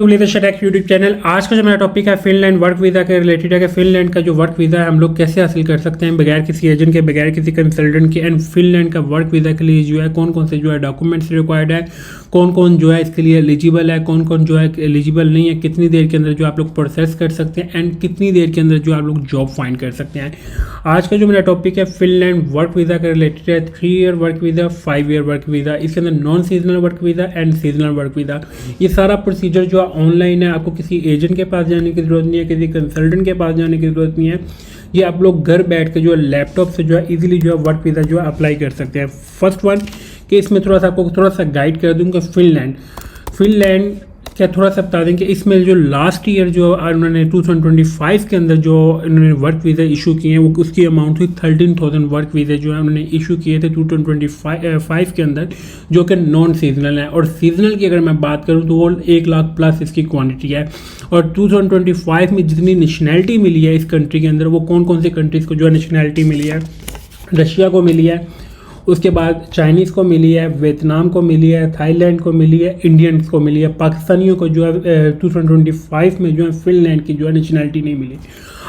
YouTube channel. आज का जो मेरा टॉपिक है फिनलैंड वर्क वीज़ा के रिलेटेड है कि फिनलैंड का जो वर्क वीज़ा है हम लोग कैसे हासिल कर सकते हैं बगैर किसी एजेंट के, बगैर किसी कंसल्टेंट के। एंड फिनलैंड का वर्क वीज़ा के लिए जो है कौन कौन से जो है डॉक्यूमेंट्स रिक्वायर्ड है, कौन कौन जो है इसके लिए एलिजिबल है, कौन कौन जो है एलिजिबल नहीं है, कितनी देर के अंदर जो आप लोग प्रोसेस कर सकते हैं एंड कितनी देर के अंदर जो आप लोग जॉब फाइंड कर सकते हैं। आज का जो मेरा टॉपिक है फिनलैंड वर्क वीज़ा के रिलेटेड है। 3 year work visa, 5 year work visa, इसके अंदर non seasonal work visa and seasonal work visa. ये सारा प्रोसीजर जो है ऑनलाइन है, आपको किसी एजेंट के पास जाने की ज़रूरत नहीं है, किसी कंसल्टेंट के पास जाने की ज़रूरत नहीं है। ये आप लोग घर बैठ के जो है लैपटॉप से जो है इजीली जो है वर्क वीज़ा जो है अप्लाई कर सकते हैं। फर्स्ट वन कि इसमें आपको थोड़ा सा गाइड कर दूँगा फिनलैंड क्या थोड़ा सा बता दें कि इसमें जो लास्ट ईयर जो उन्होंने 2025 के अंदर जो इन्होंने वर्क वीज़ा इशू किए हैं वो उसकी अमाउंट हुई 13,000 वर्क वीज़े जो है उन्होंने इशू किए थे 2025 के अंदर, जो कि नॉन सीजनल है। और सीजनल की अगर मैं बात करूं तो वो 1 लाख प्लस इसकी क्वांटिटी है। और 2025 में जितनी नेशनैलिटी मिली है इस कंट्री के अंदर, वो कौन कौन सी कंट्रीज़ को जो है नेशनैलिटी मिली है, रशिया को मिली है, उसके बाद चाइनीज़ को मिली है, वियतनाम को मिली है, थाईलैंड को मिली है, इंडियंस को मिली है। पाकिस्तानियों को जो है 2025 में जो है फिनलैंड की जो है नेशनैलिटी नहीं मिली।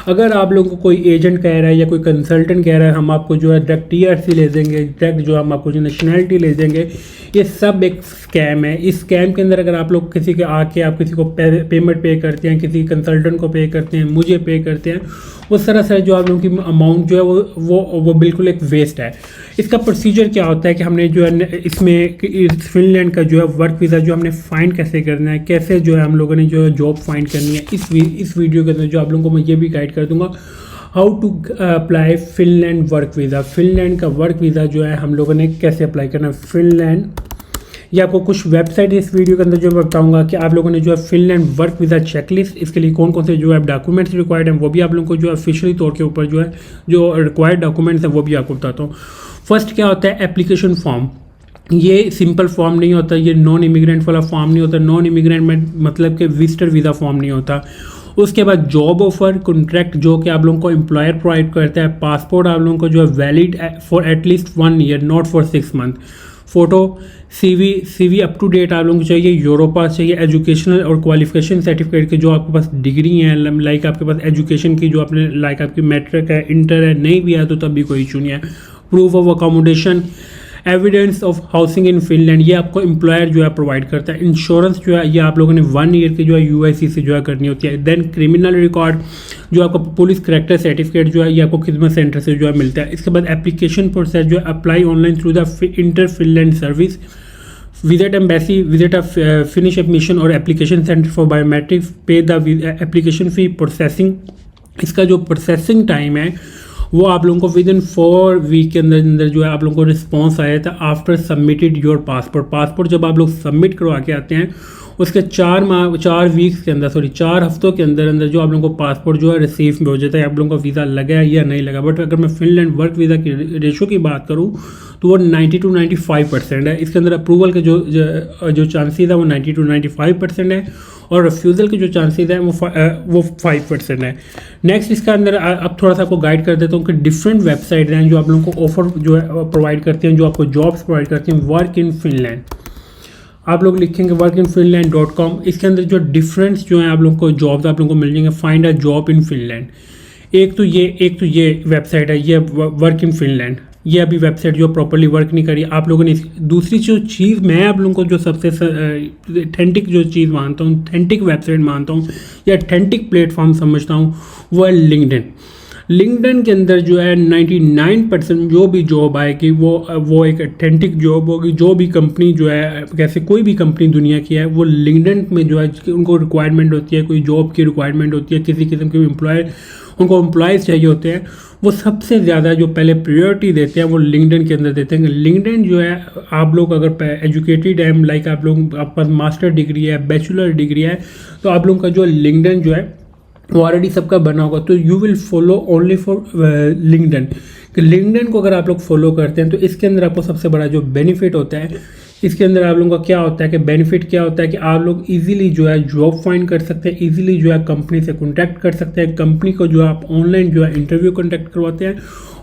अगर आप लोगों को कोई एजेंट कह रहा है या कोई कंसल्टेंट कह रहा है हम आपको जो है डायरेक्ट TRC ले देंगे, डायरेक्ट जो हम आपको जो नेशनैलिटी ले देंगे, ये सब एक स्कैम है। इस स्कैम के अंदर अगर आप लोग किसी के आके आप किसी को पेमेंट पे करते हैं, किसी कंसल्टेंट को पे करते हैं, मुझे पे करते हैं, उस तरह से जो आप लोगों की अमाउंट जो है वो बिल्कुल एक वेस्ट है। इसका प्रोसीजर क्या होता है कि हमने जो है इसमें फिनलैंड का जो है वर्क वीज़ा जो हमने फाइंड कैसे करना है, कैसे जो है हम लोगों ने जो है जॉब फाइंड करनी है, इस वीडियो के अंदर जो आप लोगों को मैं ये भी गाइड कर दूंगा how to apply Finland work visa. Finland का वर्क वीज़ा जो है हम लोगों ने कैसे अप्लाई करना है फिनलैंड। ये आपको कुछ वेबसाइट इस वीडियो के अंदर जो मैं बताऊंगा कि आप लोगों ने जो है फिनलैंड वर्क वीज़ा चेकलिस्ट, इसके लिए कौन कौन से जो है डॉक्यूमेंट्स रिक्वायर्ड हैं वो भी आप लोगों को जो है ऑफिशियली तौर के ऊपर जो है जो रिक्वायर्ड डॉक्यूमेंट्स हैं वो भी आपको बताता हूँ। फर्स्ट क्या होता है एप्लीकेशन फॉर्म। ये सिंपल फॉर्म नहीं होता, ये नॉन इमिग्रेंट वाला फॉर्म नहीं होता। नॉन इमिग्रेंट में मतलब कि विजिटर वीज़ा फॉर्म नहीं होता। उसके बाद जॉब ऑफर कॉन्ट्रैक्ट जो कि आप लोगों को एम्प्लॉयर प्रोवाइड करता है। पासपोर्ट आप लोगों को जो है valid for at least 1 year, not for 6 month. Photo, CV up to date आप लोगों को चाहिए। यूरोपास चाहिए। एजुकेशनल और क्वालिफिकेशन सर्टिफिकेट के जो आपके पास डिग्री है, लाइक आपके पास एजुकेशन की जो आपने लाइक आपकी मैट्रिक है, इंटर है, नहीं भी है तो तब भी कोई इशू नहीं है। Proof of accommodation, evidence of housing in Finland, ये आपको एम्प्लॉयर जो है प्रोवाइड करता है। इंश्योरेंस जो है ये आप लोगों ने 1 ईयर की जो है UIC से जो है करनी होती है। देन क्रिमिनल रिकॉर्ड जो आपको पुलिस करेक्टर सर्टिफिकेट जो है ये आपको खिदमत सेंटर से जो है मिलता है। इसके बाद एप्लीकेशन प्रोसेस जो है apply online through the inter Finland service, visit embassy, visit finish admission और एप्लीकेशन सेंटर फॉर बायोमेट्रिक्स, पे द एप्लीकेशन फी, प्रोसेसिंग। इसका जो प्रोसेसिंग टाइम है वो आप लोगों को विद इन 4 वीक के अंदर जो है आप लोगों को रिस्पॉन्स आया था आफ्टर सबमिटेड योर पासपोर्ट जब आप लोग सबमिट करवा के आते हैं उसके 4 वीक्स के अंदर 4 हफ्तों के अंदर जो आप लोगों को पासपोर्ट जो है रिसीव में हो जाता है, आप लोगों का वीज़ा लगा है या नहीं लगा। बट अगर मैं फिनलैंड वर्क वीज़ा की रेशो की बात करूँ तो वो 90 to 95% है। इसके अंदर अप्रूवल के जो चांसेस है वो 90 to 95% है और रिफ्यूज़ल के जो चांसेस हैं वो 5% है। नेक्स्ट इसका अंदर अब थोड़ा सा आपको गाइड कर देता हूँ कि डिफरेंट वेबसाइट हैं जो आप लोगों को ऑफर जो है प्रोवाइड करते हैं, जो आपको जॉब्स प्रोवाइड करते हैं। वर्क इन फिनलैंड आप लोग लिखेंगे workinfinland.com, इसके अंदर जो डिफरेंस जो है आप लोगों को जॉब्स आप लोगों को मिल जाएंगे। Find a job in Finland, एक तो ये वेबसाइट है, ये वर्क इन फिनलैंड। ये अभी वेबसाइट जो प्रॉपर्ली वर्क नहीं करी आप लोगों ने। दूसरी जो चीज़ मैं आप लोगों को जो सबसे ऑथेंटिक जो चीज़ मानता हूँ, ऑथेंटिक वेबसाइट मानता हूँ या ऑथेंटिक प्लेटफॉर्म समझता हूँ वो है लिंक्डइन के अंदर जो है 99% जो भी जॉब आएगी वो एक ऑथेंटिक जॉब होगी। जो भी कंपनी जो है कैसे कोई भी कंपनी दुनिया की है वो लिंक्डइन में जो है उनको रिक्वायरमेंट होती है, कोई जॉब की रिक्वायरमेंट होती है, किसी किस्म के एम्प्लॉयर उनको एम्प्लॉयज़ चाहिए होते हैं, वो सबसे ज़्यादा जो पहले प्रायोरिटी देते हैं वो लिंक्डइन के अंदर देते हैं। लिंक्डइन जो है आप लोग अगर एजुकेटेड है, लाइक आप लोग आपके पास मास्टर डिग्री है, बैचलर डिग्री है, तो आप लोगों का जो लिंक्डइन जो है वो ऑलरेडी सबका बना होगा, तो you will follow only for LinkedIn. LinkedIn को अगर आप लोग फॉलो करते हैं तो इसके अंदर आपको सबसे बड़ा जो बेनिफिट होता है, इसके अंदर आप लोगों का क्या होता है कि बेनिफिट क्या होता है कि आप लोग इजीली जो है जॉब फाइंड कर सकते हैं, इजीली जो है कंपनी से कॉन्टैक्ट कर सकते हैं, कंपनी को जो है आप ऑनलाइन जो है इंटरव्यू कॉन्टैक्ट करवाते हैं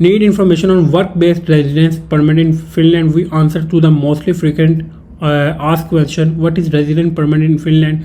Need information on work-based residence permit in Finland. We answer to the mostly frequent asked question. What is resident permit in Finland?